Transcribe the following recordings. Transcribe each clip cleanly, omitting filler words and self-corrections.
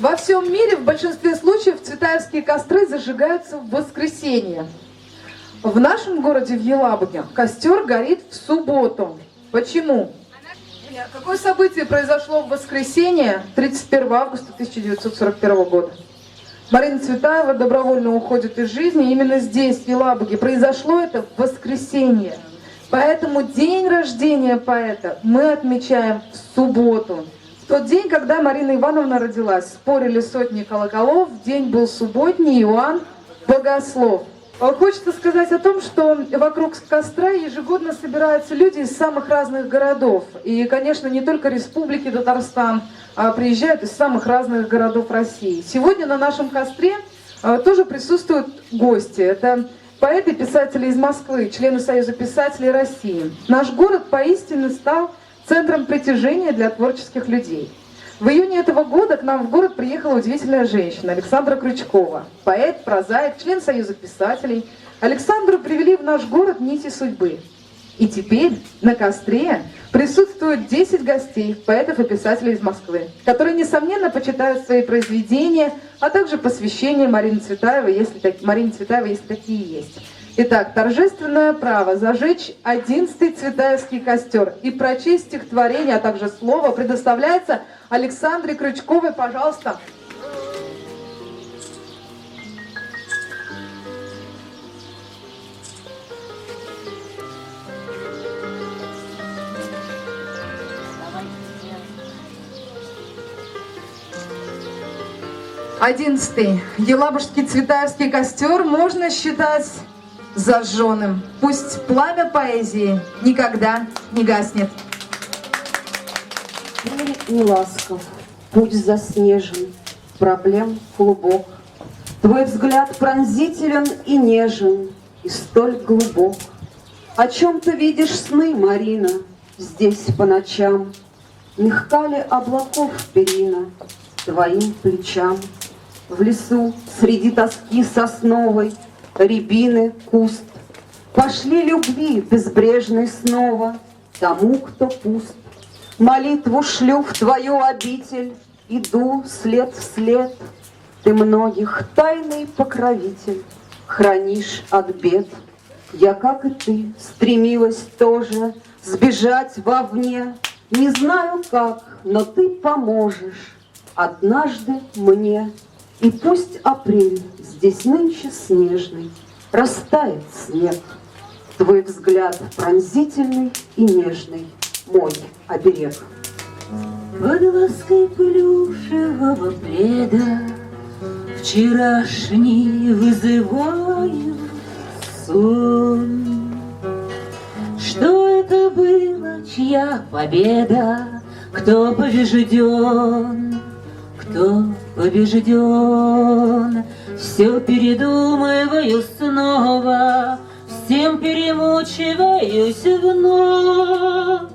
Во всем мире в большинстве случаев цветаевские костры зажигаются в воскресенье. В нашем городе, в Елабуге, костер горит в субботу. Почему? Какое событие произошло в воскресенье 31 августа 1941 года? Марина Цветаева добровольно уходит из жизни. Именно здесь, в Елабуге, произошло это в воскресенье. Поэтому день рождения поэта мы отмечаем в субботу. В тот день, когда Марина Ивановна родилась, спорили сотни колоколов, день был субботний, Иоанн Богослов. Хочется сказать о том, что вокруг костра ежегодно собираются люди из самых разных городов. И, конечно, не только Республики Татарстан, а приезжают из самых разных городов России. Сегодня на нашем костре тоже присутствуют гости. Это поэты и писатели из Москвы, члены Союза писателей России. Наш город поистине стал центром притяжения для творческих людей. В июне этого года к нам в город приехала удивительная женщина Александра Крючкова, поэт, прозаик, член Союза писателей. Александру привели в наш город нити судьбы. И теперь на костре присутствуют 10 гостей, поэтов и писателей из Москвы, которые, несомненно, почитают свои произведения, а также посвящение Марине Цветаевой, если такие есть. Итак, торжественное право зажечь 11-й цветаевский костер и прочесть стихотворение, а также слово предоставляется Александре Крючковой, пожалуйста. Одиннадцатый елабужский цветаевский костер можно считать зажженным. Пусть пламя поэзии никогда не гаснет. Мир не ласков, путь заснежен, проблем клубок. Твой взгляд пронзителен и нежен, и столь глубок. О чем ты видишь сны, Марина, здесь по ночам? Мягка ли облаков перина твоим плечам? В лесу среди тоски сосновой рябины куст. Пошли любви безбрежной снова тому, кто пуст. Молитву шлю в твою обитель, иду след в след. Ты многих тайный покровитель, хранишь от бед. Я, как и ты, стремилась тоже сбежать вовне. Не знаю как, но ты поможешь однажды мне. И пусть апрель здесь нынче снежный, растает снег. Твой взгляд пронзительный и нежный, мой оберег. Под лаской плюшевого пледа вчерашний вызываю сон. Что это было, чья победа, кто побежден, кто побежден? Все передумываю снова, всем перемучиваюсь вновь.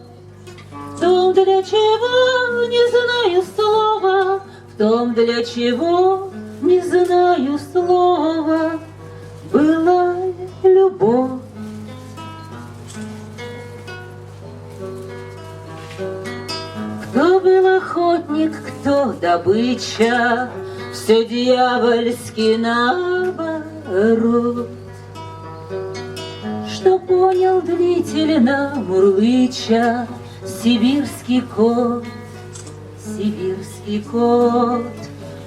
В том, для чего не знаю слова, в том, для чего не знаю слова, была любовь. Кто был охотник, кто добыча, все дьявольски наоборот. Что понял длительно мурлыча сибирский кот, сибирский кот.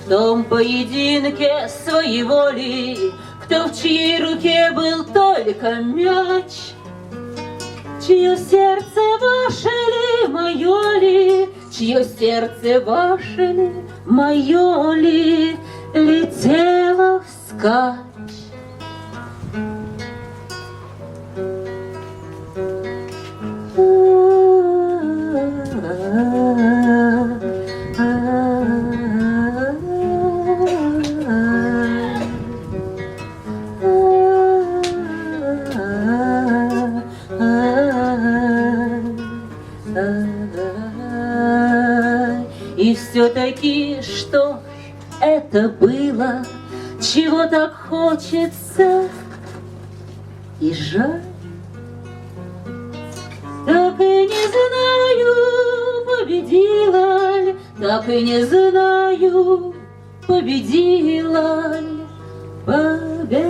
В том поединке своей воли, кто в чьей руке был только мяч. Чье сердце ваше ли, мое ли, чье сердце ваше ли, мое ли, летело вскачь. И все-таки что ж это было, чего так хочется и жаль? Так и не знаю, победила ли, так и не знаю, победила ли, побеждена,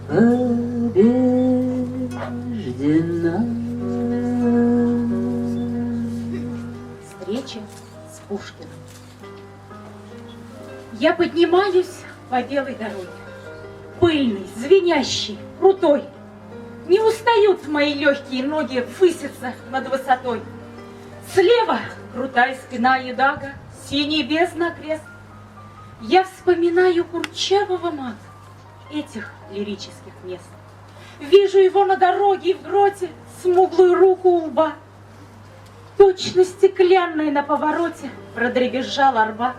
побеждена. Встреча с Пушкиным. Я поднимаюсь по белой дороге, пыльный, звенящий, крутой. Не устают мои легкие ноги выситься над высотой. Слева крутая спина Едага, синий бездна крест. Я вспоминаю курчавого мага этих лирических мест. Вижу его на дороге и в гроте, смуглую руку у лба. Точно стеклянная на повороте продребезжала рва.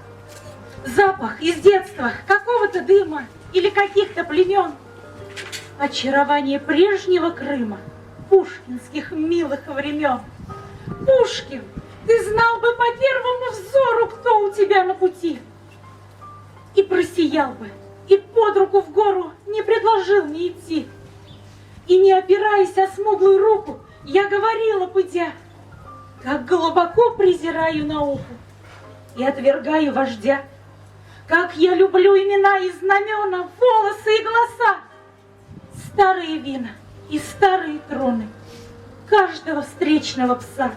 Запах из детства какого-то дыма или каких-то племен. Очарование прежнего Крыма, пушкинских милых времен. Пушкин, ты знал бы по первому взору, кто у тебя на пути. И просиял бы, и под руку в гору не предложил мне идти. И не опираясь о смуглую руку, я говорила, пыдя, как глубоко презираю науку и отвергаю вождя. Как я люблю имена и знамена, волосы и голоса, старые вина и старые троны каждого встречного пса.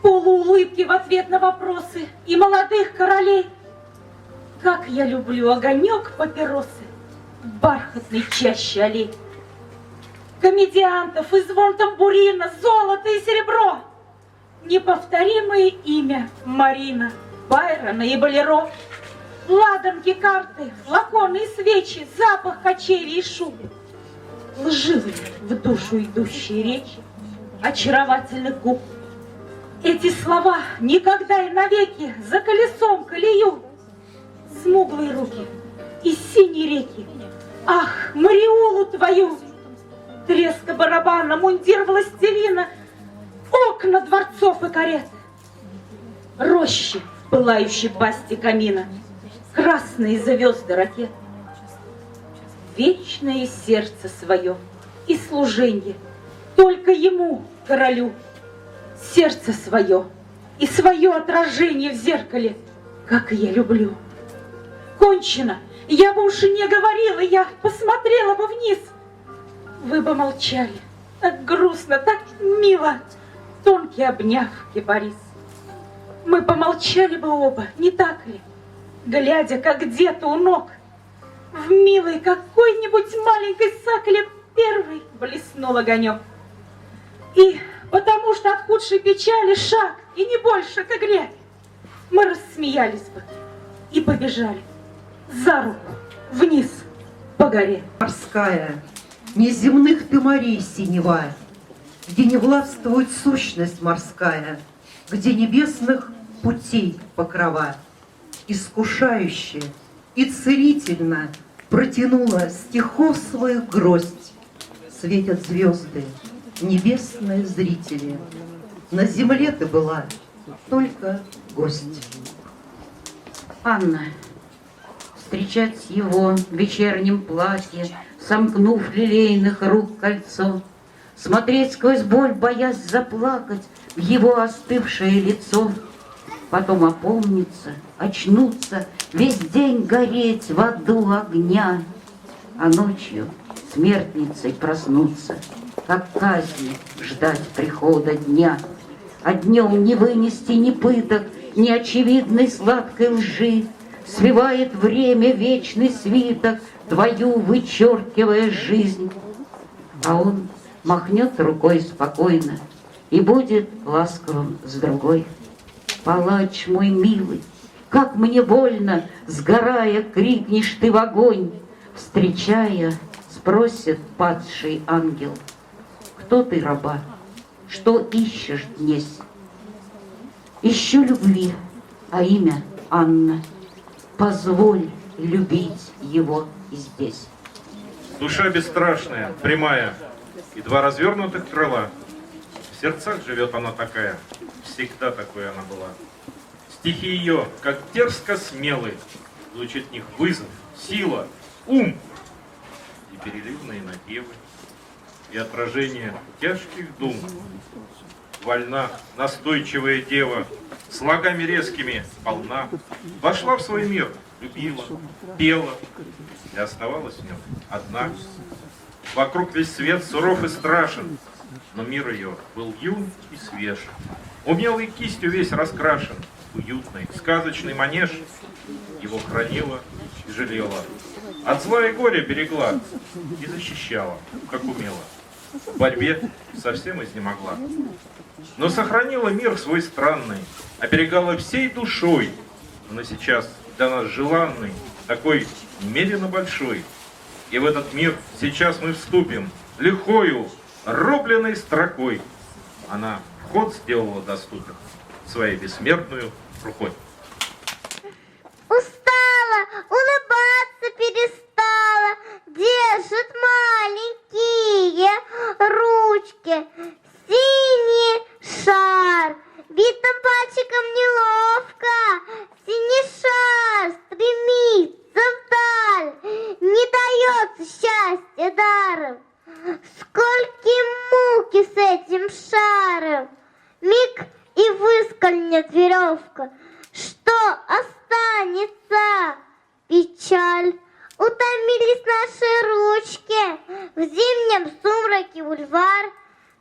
Полуулыбки в ответ на вопросы и молодых королей. Как я люблю огонек папиросы в бархатной чаще аллей. Комедиантов и звон тамбурина, золото и серебро. Неповторимое имя Марина, Байрона и Болеро. Ладанки, карты, флаконы и свечи, запах качели и шубы. Лживые в душу идущие речи очаровательных губ. Эти слова никогда и навеки за колесом колею. Смуглые руки и синие реки. Ах, Мариулу твою! Треска барабана, мундир властелина, окна дворцов и карет. Рощи в пылающей пасти камина, красные звезды ракет. Вечное сердце свое и служенье только ему, королю. Сердце свое и свое отражение в зеркале, как я люблю. Кончено, я бы уж и не говорила, я посмотрела бы вниз. Вы бы молчали, так грустно, так мило, тонкий обняв кипарис. Мы помолчали бы оба, не так ли, глядя, как где-то у ног в милой какой-нибудь маленькой сакле первый блеснул огонек. И потому что от худшей печали шаг, и не больше к игре, мы рассмеялись бы и побежали за руку вниз по горе. Морская, неземных ты морей синева, где не властвует сущность морская, где небесных путей покрова, искушающе и целительно протянула стихов свою гроздь. Светят звезды, небесные зрители. На земле ты была только гость. Анна, встречать его в вечернем платье, сомкнув лилейных рук кольцо, смотреть сквозь боль, боясь заплакать в его остывшее лицо, потом опомниться, очнуться, весь день гореть в аду огня, а ночью смертницей проснуться, как казни ждать прихода дня, а днем не вынести ни пыток, ни очевидной сладкой лжи, свивает время вечный свиток, твою вычеркивая жизнь. А он махнет рукой спокойно и будет ласковым с другой. Палач мой милый, как мне больно, сгорая, крикнешь ты в огонь. Встречая, спросит падший ангел: кто ты, раба, что ищешь днесь? Ищу любви, а имя Анна. Позволь любить его и здесь. Душа бесстрашная, прямая, и два развернутых крыла. В сердцах живет она такая, всегда такой она была. Стихи ее, как дерзко смелы, звучит в них вызов, сила, ум и переливные напевы, и отражение тяжких дум. вольна, настойчивая дева, слогами резкими полна, вошла в свой мир, любила, пела и оставалась в нем одна. Вокруг весь свет суров и страшен, но мир ее был юн и свеж. Умелой кистью весь раскрашен, уютный, сказочный манеж. Его хранила и жалела, от зла и горя берегла и защищала, как умела. В борьбе совсем изнемогла. Но сохранила мир свой странный, оберегала всей душой. Но сейчас для нас желанный, такой немерено большой. И в этот мир сейчас мы вступим лихою, рубленной строкой. Она вход сделала доступен своей бессмертную рукой. Устала, улыбаться перестала, держит маленькие ручки. Синий шар, битым пальчиком неловко. Синий шар стремится вдаль, не дается счастье даром. Сколько муки с этим шаром, миг и выскользнет веревка. Что останется? Печаль. Утомились наши ручки, в зимнем сумраке бульвар.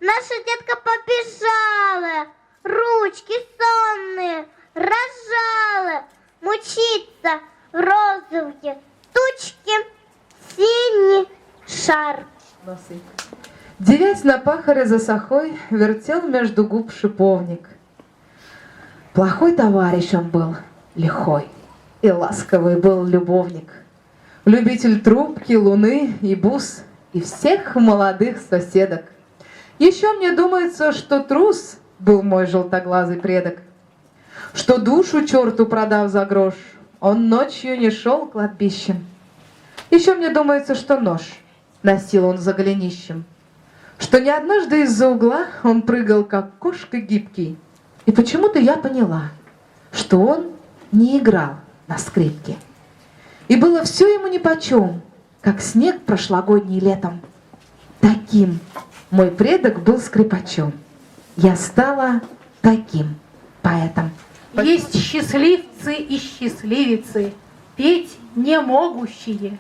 Наша детка побежала, ручки сонные разжала. Мучится в розовые тучки синий шар. Девять на пахаре за сахой вертел между губ шиповник. Плохой товарищ он был, лихой, и ласковый был любовник. Любитель трубки, луны и бус, и всех молодых соседок. Еще мне думается, что трус был мой желтоглазый предок, что душу черту продав за грош, он ночью не шел кладбищем. Еще мне думается, что нож носил он за голенищем, что не однажды из-за угла он прыгал, как кошка гибкий. И почему-то я поняла, что он не играл на скрипке. И было все ему нипочем, как снег прошлогодний летом. Таким мой предок был скрипачом. Я стала таким поэтом. Есть счастливцы и счастливицы, петь не могущие.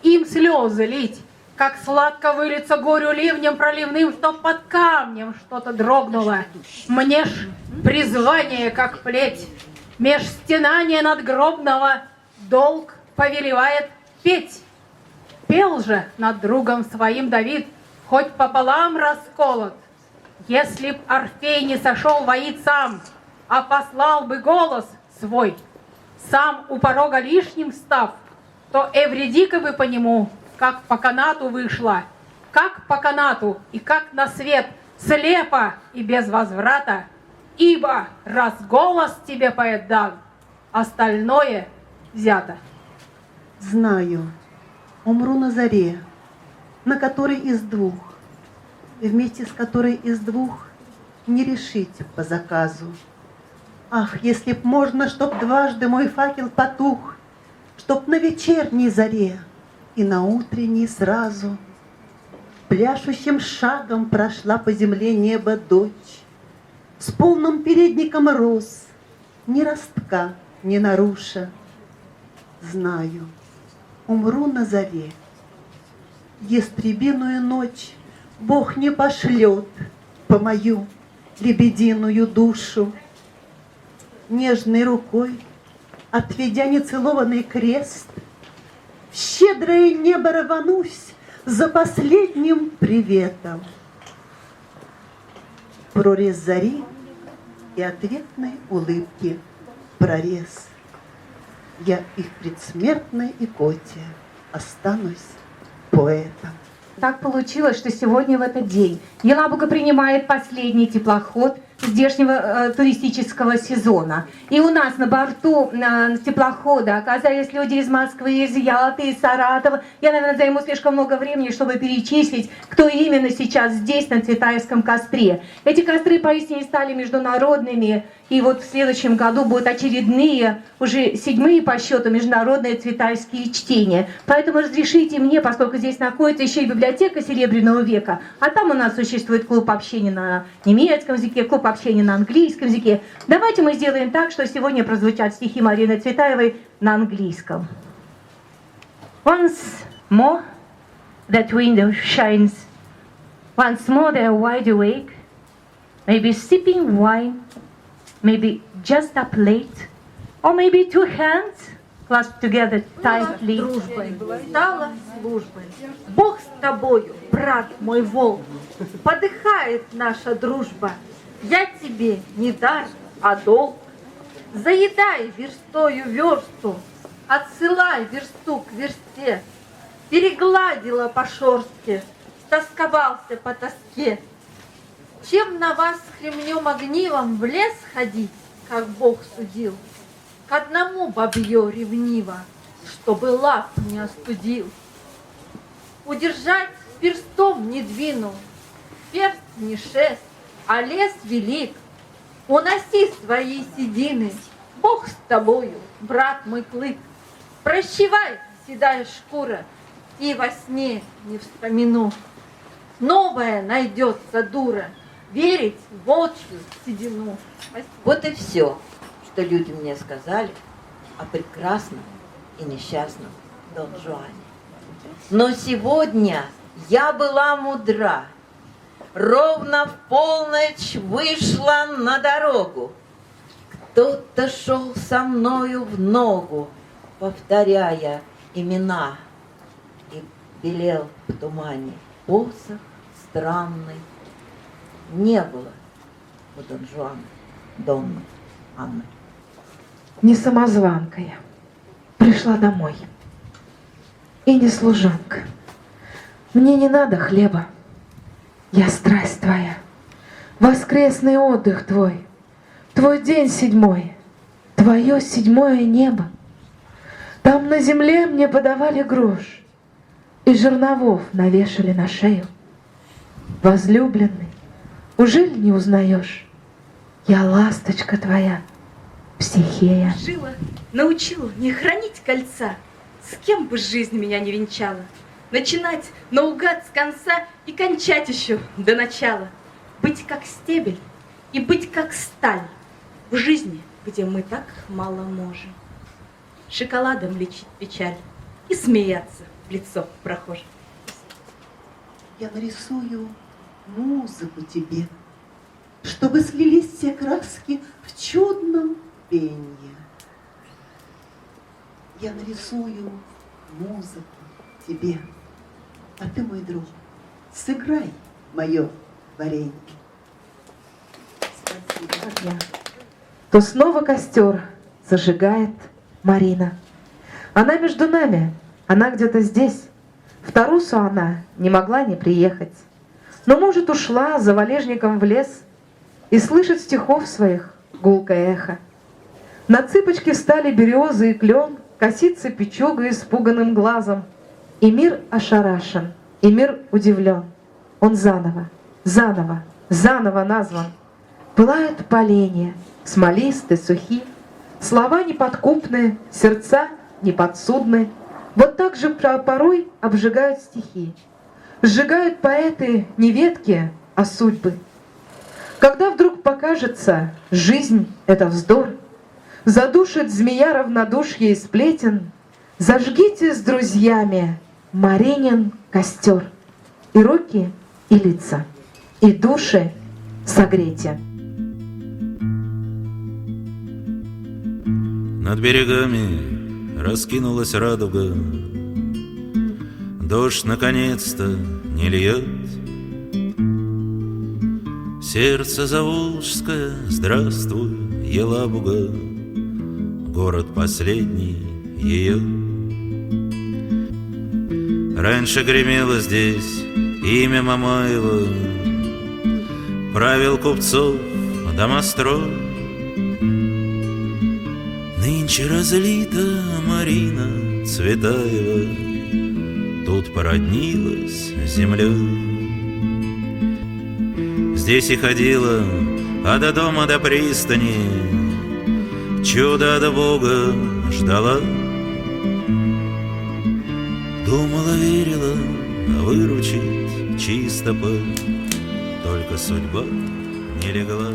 Им слезы лить, как сладко вылиться горю ливнем проливным, чтоб под камнем что-то дрогнуло. Мне ж призвание, как плеть, меж стенания надгробного долг повелевает петь. Пел же над другом своим Давид, хоть пополам расколот. Если б Орфей не сошел воить сам, а послал бы голос свой, сам у порога лишним став, то Эвредика бы по нему, как по канату вышла, как по канату и как на свет, слепо и без возврата, ибо раз голос тебе поэт дан, остальное взято. Знаю, умру на заре, на которой из двух, вместе с которой из двух не решить по заказу. Ах, если б можно, чтоб дважды мой факел потух, чтоб на вечерней заре и на утренней сразу пляшущим шагом прошла по земле неба дочь, с полным передником роз, ни ростка не наруша. Знаю, умру на заре, ястребиную ночь Бог не пошлет по мою лебединую душу. Нежной рукой, отведя нецелованный крест, в щедрое небо рванусь за последним приветом. Прорез зари и ответной улыбки прорез. Я и в предсмертной икоте останусь поэтом. Так получилось, что сегодня в этот день Елабуга принимает последний теплоход здешнего туристического сезона. И у нас на борту теплохода оказались люди из Москвы, из Ялты, из Саратова. Я, наверное, займу слишком много времени, чтобы перечислить, кто именно сейчас здесь, на Цветаевском костре. Эти костры поистине стали международными И вот в следующем году будут очередные, уже 7-е по счету международные цветаевские чтения. Поэтому разрешите мне, поскольку здесь находится еще и библиотека Серебряного века, а там у нас существует клуб общения на немецком языке, клуб общения на английском языке. Давайте мы сделаем так, что сегодня прозвучат стихи Марины Цветаевой на английском. Once more that window shines, once more they're wide awake, maybe sipping wine, maybe just up late, or maybe two hands clasped together tightly. Дружбой стала службой. Бог с тобою, брат мой волк. Подыхает наша дружба. Я тебе не дар, а долг. Заедай верстою версту, отсылай версту к версте. Перегладила по шорстке, тосковался по тоске. Чем на вас кремнем огнивом в лес ходить, как Бог судил, к одному бабье ревниво, чтобы лап не остудил. Удержать перстом не двину, перст не шест, а лес велик. Уноси свои седины, Бог с тобою, брат мой клык. Прощевай, седая шкура, и во сне не вспомину. Новая найдется дура, верить в волчью седину. Спасибо. Вот и все, что люди мне сказали о прекрасном и несчастном Дон Жуане. Но сегодня я была мудра. Ровно в полночь вышла на дорогу. Кто-то шел со мною в ногу, повторяя имена, и белел в тумане посох странный. Не было у Дон Жуана Донны Анны. Не самозванка я, пришла домой. И не служанка. Мне не надо хлеба. Я страсть твоя, воскресный отдых твой, твой день 7, твое 7 небо. Там на земле мне подавали грош, и жерновов навешали на шею. Возлюбленный, ужель не узнаешь? Я ласточка твоя, Психея. Жила, научила не хранить кольца, с кем бы жизнь меня не венчала. Начинать наугад с конца и кончать еще до начала. Быть как стебель и быть как сталь в жизни, где мы так мало можем. Шоколадом лечить печаль и смеяться в лицо прохожим. Я нарисую музыку тебе, чтобы слились все краски в чудном пенье. Я нарисую музыку тебе, а ты, мой друг, сыграй мое варенье. Спасибо. То снова костер зажигает Марина. Она между нами, она где-то здесь. В Тарусу она не могла не приехать. Но, может, ушла за валежником в лес и слышит стихов своих гулкое эхо. На цыпочки встали березы и клен, косится печуга испуганным глазом. И мир ошарашен, и мир удивлен. Он заново, заново, заново назван. Пылают поленья, смолистые, сухи, слова неподкупные, сердца неподсудны. Вот так же порой обжигают стихи. Сжигают поэты не ветки, а судьбы. Когда вдруг покажется, жизнь — это вздор, задушит змея равнодушье и сплетен, зажгите с друзьями Маринин костер, и руки, и лица, и души согрейте. Над берегами раскинулась радуга, дождь наконец-то не льет. Сердце заволжское, здравствуй, Елабуга, город последний ее. Раньше гремело здесь имя Мамаева, правил купцов домострой. Нынче разлита Марина Цветаева, тут породнилась с землей. Здесь и ходила а до дома, до пристани чудо от Бога ждала. Думала, верила, выручить чисто только судьба не легла.